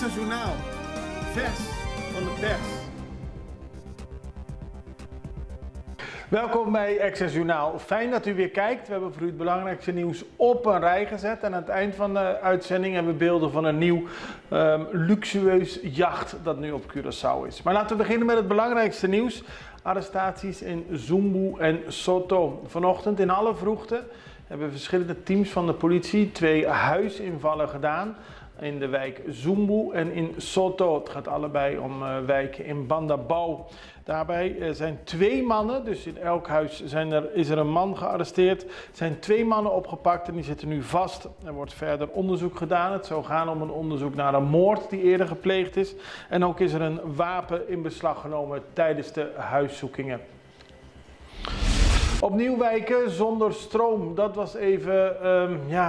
Extra Journaal, vers van de pers. Welkom bij Extra Journaal. Fijn dat u weer kijkt. We hebben voor u het belangrijkste nieuws op een rij gezet. En aan het eind van de uitzending hebben we beelden van een nieuw luxueus jacht dat nu op Curaçao is. Maar laten we beginnen met het belangrijkste nieuws. Arrestaties in Zumbu en Soto. Vanochtend in alle vroegte hebben verschillende teams van de politie 2 huisinvallen gedaan. In de wijk Zumbu en in Soto. Het gaat allebei om wijken in Bandabau. Daarbij zijn 2 mannen, dus in elk huis is er een man gearresteerd. Er zijn 2 mannen opgepakt en die zitten nu vast. Er wordt verder onderzoek gedaan. Het zou gaan om een onderzoek naar een moord die eerder gepleegd is. En ook is er een wapen in beslag genomen tijdens de huiszoekingen. Opnieuw wijken zonder stroom. Dat was even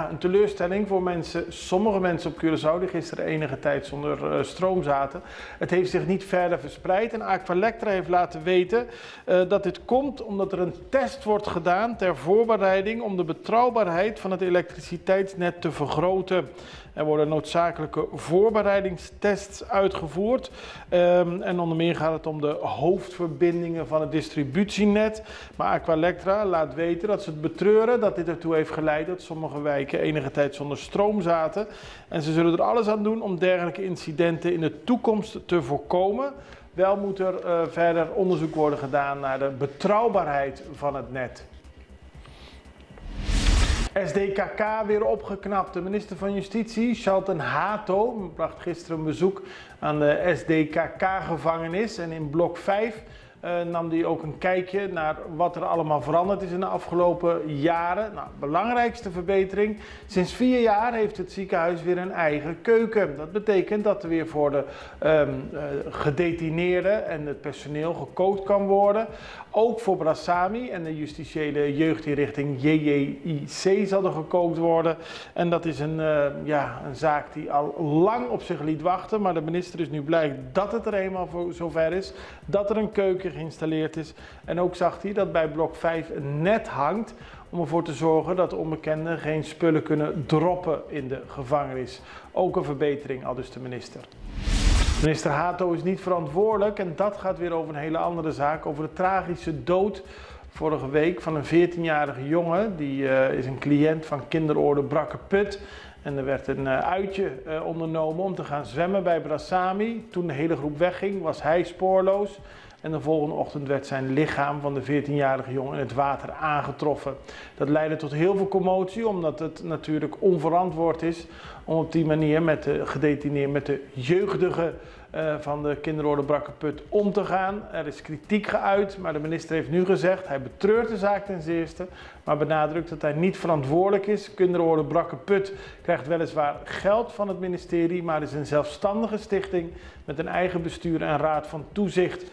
een teleurstelling voor mensen. Sommige mensen op Curaçao die gisteren enige tijd zonder stroom zaten. Het heeft zich niet verder verspreid. En Aqualectra heeft laten weten dat dit komt omdat er een test wordt gedaan ter voorbereiding om de betrouwbaarheid van het elektriciteitsnet te vergroten. Er worden noodzakelijke voorbereidingstests uitgevoerd. En onder meer gaat het om de hoofdverbindingen van het distributienet. Maar Aqualectra laat weten dat ze het betreuren dat dit ertoe heeft geleid dat sommige wijken enige tijd zonder stroom zaten. En ze zullen er alles aan doen om dergelijke incidenten in de toekomst te voorkomen. Wel moet er verder onderzoek worden gedaan naar de betrouwbaarheid van het net. SDKK weer opgeknapt. De minister van Justitie, Shalten Hato, bracht gisteren een bezoek aan de SDKK-gevangenis. En in blok 5 nam hij ook een kijkje naar wat er allemaal veranderd is in de afgelopen jaren. Nou, belangrijkste verbetering. Sinds 4 jaar heeft het ziekenhuis weer een eigen keuken. Dat betekent dat er weer voor de gedetineerden en het personeel gekookt kan worden. Ook voor Brassami en de justitiële jeugdinrichting JJIC zal er gekookt worden. En dat is een zaak die al lang op zich liet wachten. Maar de minister is nu blij dat het er eenmaal zover is. Dat er een keuken geïnstalleerd is. En ook zag hij dat bij blok 5 een net hangt om ervoor te zorgen dat onbekenden geen spullen kunnen droppen in de gevangenis. Ook een verbetering, aldus de minister. Minister Hato is niet verantwoordelijk en dat gaat weer over een hele andere zaak. Over de tragische dood vorige week van een 14-jarige jongen. Die is een cliënt van kinderorde Brakke Put. En er werd een uitje ondernomen om te gaan zwemmen bij Brassami. Toen de hele groep wegging was hij spoorloos. En de volgende ochtend werd zijn lichaam van de 14-jarige jongen in het water aangetroffen. Dat leidde tot heel veel commotie, omdat het natuurlijk onverantwoord is om op die manier met de gedetineerden, met de jeugdigen van de kinderorde Brakke Put om te gaan. Er is kritiek geuit, maar de minister heeft nu gezegd, hij betreurt de zaak ten zeerste, maar benadrukt dat hij niet verantwoordelijk is. Kinderorde Brakke Put krijgt weliswaar geld van het ministerie, maar is een zelfstandige stichting met een eigen bestuur en raad van toezicht.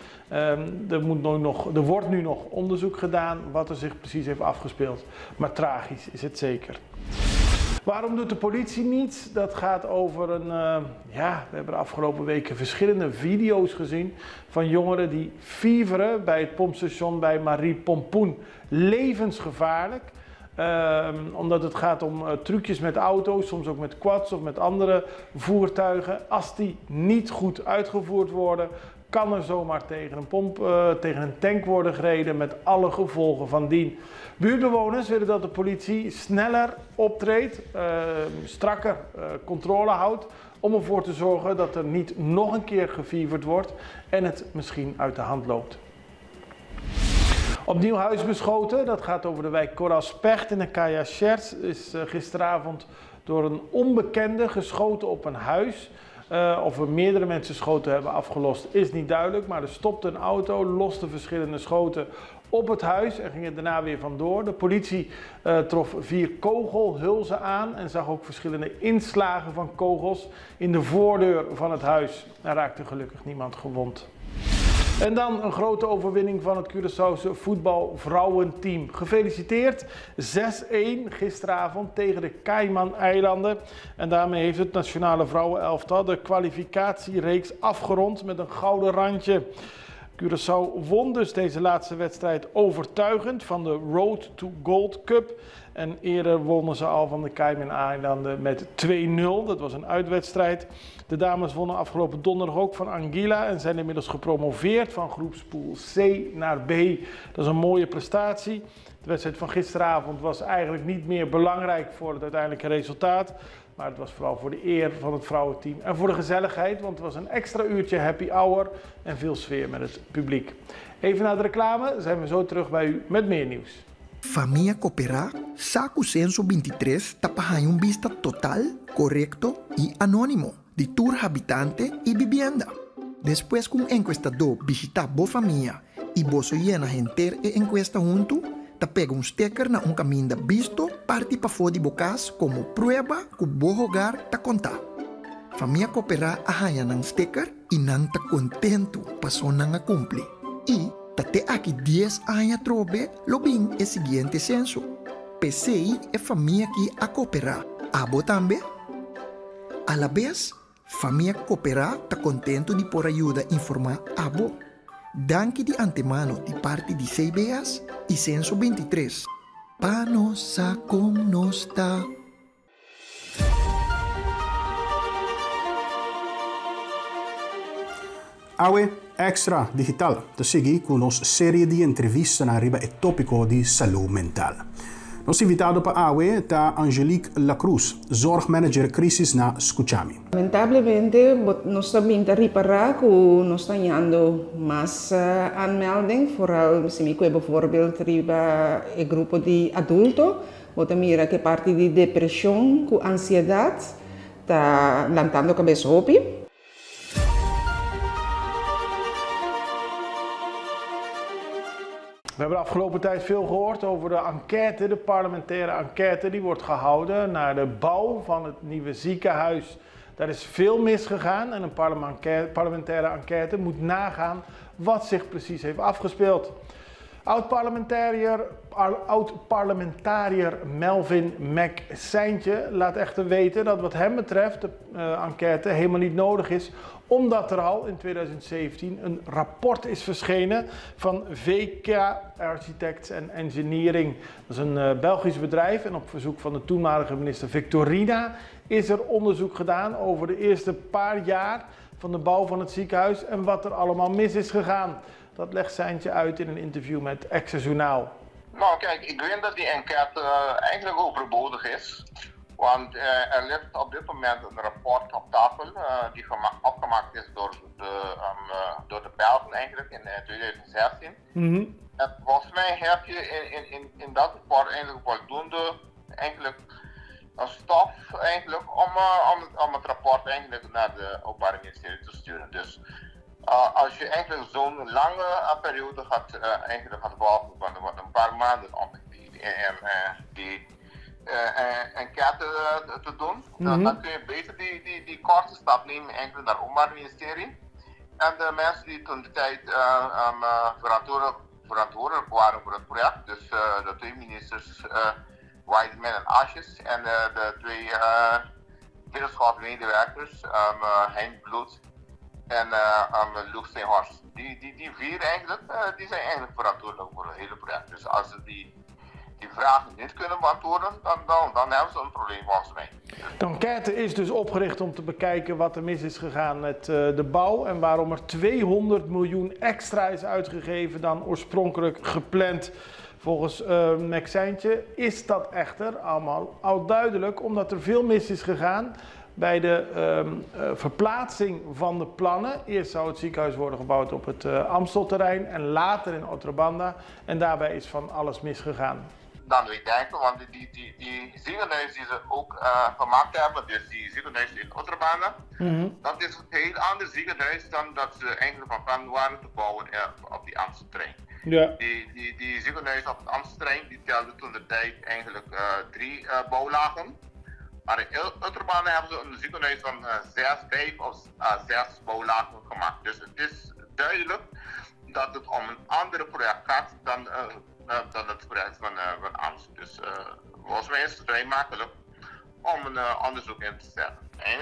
Er wordt nu nog onderzoek gedaan wat er zich precies heeft afgespeeld, maar tragisch is het zeker. Waarom doet de politie niets? Dat gaat over we hebben de afgelopen weken verschillende video's gezien van jongeren die fieveren bij het pompstation bij Marie Pompoen. Levensgevaarlijk. Omdat het gaat om trucjes met auto's, soms ook met quads of met andere voertuigen. Als die niet goed uitgevoerd worden, kan er zomaar tegen een tank worden gereden met alle gevolgen van dien. Buurtbewoners willen dat de politie sneller optreedt, strakker controle houdt, om ervoor te zorgen dat er niet nog een keer gefieverd wordt en het misschien uit de hand loopt. Opnieuw huis beschoten, dat gaat over de wijk Corralspecht in de Kaya Scherts. Is gisteravond door een onbekende geschoten op een huis. Of er meerdere mensen schoten hebben afgelost is niet duidelijk, maar er stopte een auto, loste verschillende schoten op het huis en ging er daarna weer vandoor. De politie trof 4 kogelhulzen aan en zag ook verschillende inslagen van kogels in de voordeur van het huis. Er raakte gelukkig niemand gewond. En dan een grote overwinning van het Curaçaose voetbalvrouwenteam. Gefeliciteerd, 6-1 gisteravond tegen de Cayman-eilanden. En daarmee heeft het nationale vrouwenelftal de kwalificatiereeks afgerond met een gouden randje. Curaçao won dus deze laatste wedstrijd overtuigend van de Road to Gold Cup. En eerder wonnen ze al van de Cayman-eilanden met 2-0. Dat was een uitwedstrijd. De dames wonnen afgelopen donderdag ook van Anguilla en zijn inmiddels gepromoveerd van groepspool C naar B. Dat is een mooie prestatie. De wedstrijd van gisteravond was eigenlijk niet meer belangrijk voor het uiteindelijke resultaat. Maar het was vooral voor de eer van het vrouwenteam en voor de gezelligheid. Want het was een extra uurtje happy hour en veel sfeer met het publiek. Even na de reclame zijn we zo terug bij u met meer nieuws. Família Cooperá, Saco Censo 23 tapahan un vista total, correcto y anónimo de tour habitante y vivienda. Después que un encuestador visita bo familia y vos llena gente e encuesta junto, te pega un sticker na un caminho visto parte pa fora de bocas como prueba que bo hogar ta conta. Família Cooperá ahaya ng sticker y nang ta contento paso nang a cumpli. Y tate aqui 10 anos trobe lo bem é seguinte censo. PCI é família que a cooperar. Abo também? A la vez, família cooperar está contento de por ajuda informar abo. Danke de antemano de parte de CBS e Censo 23. Panosa como nos está. AWE Extra Digital, te seguir com nossa série de entrevistas na riba e tópico de saúde mental. Nos invitado para AWE está Angelique Lacruz, zorgmanager crisis na Scuchami. Lamentavelmente, nós também estamos reparar que nós estamos tendo mais aanmelding, vooral se bijvoorbeeld riba o grupo de adultos, wat mira que parte de depressão, com ansiedade, está levantando a cabeça hopi. We hebben de afgelopen tijd veel gehoord over de enquête, de parlementaire enquête die wordt gehouden naar de bouw van het nieuwe ziekenhuis. Daar is veel misgegaan en een parlementaire enquête moet nagaan wat zich precies heeft afgespeeld. Oud-parlementariër Melvin McSeintje laat echter weten dat wat hem betreft de enquête helemaal niet nodig is, omdat er al in 2017 een rapport is verschenen van VK Architects and Engineering. Dat is een Belgisch bedrijf en op verzoek van de toenmalige minister Victorina is er onderzoek gedaan over de eerste paar jaar van de bouw van het ziekenhuis en wat er allemaal mis is gegaan. Dat legt Seintje uit in een interview met Exceljournaal. Nou kijk, ik vind dat die enquête eigenlijk overbodig is. Want er ligt op dit moment een rapport op tafel die opgemaakt is door de Belgen eigenlijk in 2016. Mm-hmm. En volgens mij heb je in dat rapport eigenlijk voldoende eigenlijk een stof eigenlijk om het rapport eigenlijk naar de Openbaar Ministerie te sturen. Dus als je eigenlijk zo'n lange periode gaat volgen van een paar maanden om die enquête te doen, dan kun je beter die korte stap nemen eigenlijk naar het Openbaar Ministerie. En de mensen die toen de tijd verantwoordelijk waren voor het project, dus de twee ministers Wiseman en Asjes en de twee wetenschapsmedewerkers Hein Bloed en Luc Steenhorst. Die vier eigenlijk, die zijn eigenlijk verantwoordelijk voor het hele project. Dus als ze die vragen niet kunnen beantwoorden, dan hebben ze een probleem volgens mij. De enquête is dus opgericht om te bekijken wat er mis is gegaan met de bouw en waarom er 200 miljoen extra is uitgegeven dan oorspronkelijk gepland. Volgens McSeintje is dat echter allemaal al duidelijk omdat er veel mis is gegaan bij de verplaatsing van de plannen. Eerst zou het ziekenhuis worden gebouwd op het Amstelterrein en later in Otrabanda. En daarbij is van alles misgegaan. Dan wil ik denken, want die ziekenhuis die ze ook gemaakt hebben, dus die ziekenhuis in Otrabanda, dat is een heel ander ziekenhuis dan dat ze eigenlijk van plan waren te bouwen op die Amstelterrein. Ja. Die ziekenhuis op het Amstelterrein die telde toen de tijd eigenlijk 3 bouwlagen. Maar in Otrabanda hebben ze een ziekenhuis van 5 of 6 bouwlagen gemaakt. Dus het is duidelijk dat het om een ander project gaat dan het project van Amst. Dus volgens mij is het vrij makkelijk om een onderzoek in te stellen. En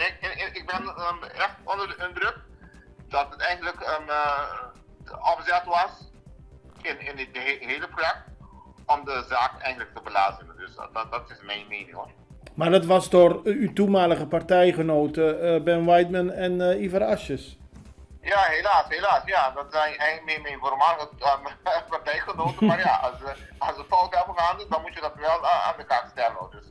ik ben echt onder de indruk dat het eigenlijk opzet was in het hele project om de zaak eigenlijk te belazen. Dus dat is mijn mening hoor. Maar dat was door uw toenmalige partijgenoten Ben Weidman en Ivar Asjes. Ja, helaas. Ja, dat zijn eigenlijk mijn voormalige partijgenoten. Maar ja, als ze fout hebben gehad, dan moet je dat wel aan de kaart stellen. Dus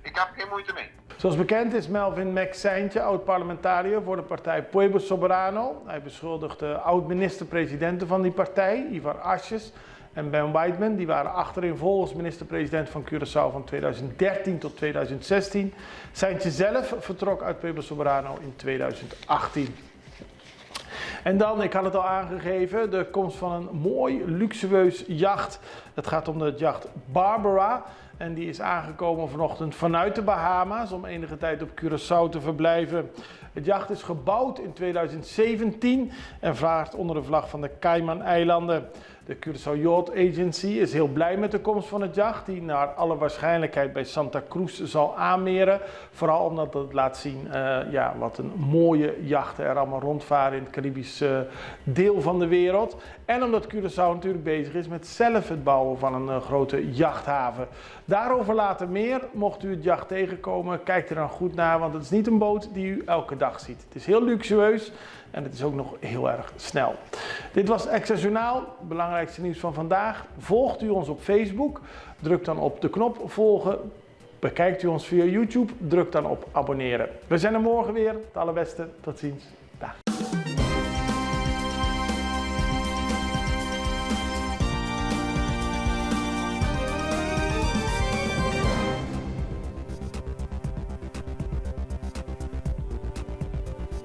ik heb geen moeite mee. Zoals bekend is Melvin Maxijntje oud-parlementariër voor de partij Pueblo Soberano. Hij beschuldigt de oud-minister-presidenten van die partij, Ivar Asjes en Ben Weidman. Die waren achtereenvolgens minister-president van Curaçao van 2013 tot 2016. Zijntje zelf vertrok uit Pueblo Soberano in 2018. En dan, ik had het al aangegeven, de komst van een mooi luxueus jacht. Het gaat om de jacht Barbara. En die is aangekomen vanochtend vanuit de Bahama's om enige tijd op Curaçao te verblijven. Het jacht is gebouwd in 2017 en vaart onder de vlag van de Cayman-eilanden. De Curaçao Yacht Agency is heel blij met de komst van het jacht, die naar alle waarschijnlijkheid bij Santa Cruz zal aanmeren. Vooral omdat het laat zien wat een mooie jachten er allemaal rondvaren in het Caribische deel van de wereld. En omdat Curaçao natuurlijk bezig is met zelf het bouwen van een grote jachthaven. Daarover later meer. Mocht u het jacht tegenkomen, kijk er dan goed naar, want het is niet een boot die u elke dag ziet. Het is heel luxueus en het is ook nog heel erg snel. Dit was Extra Journaal, het belangrijkste nieuws van vandaag. Volgt u ons op Facebook, druk dan op de knop volgen. Bekijkt u ons via YouTube, druk dan op abonneren. We zijn er morgen weer. Het allerbeste, tot ziens. Dag.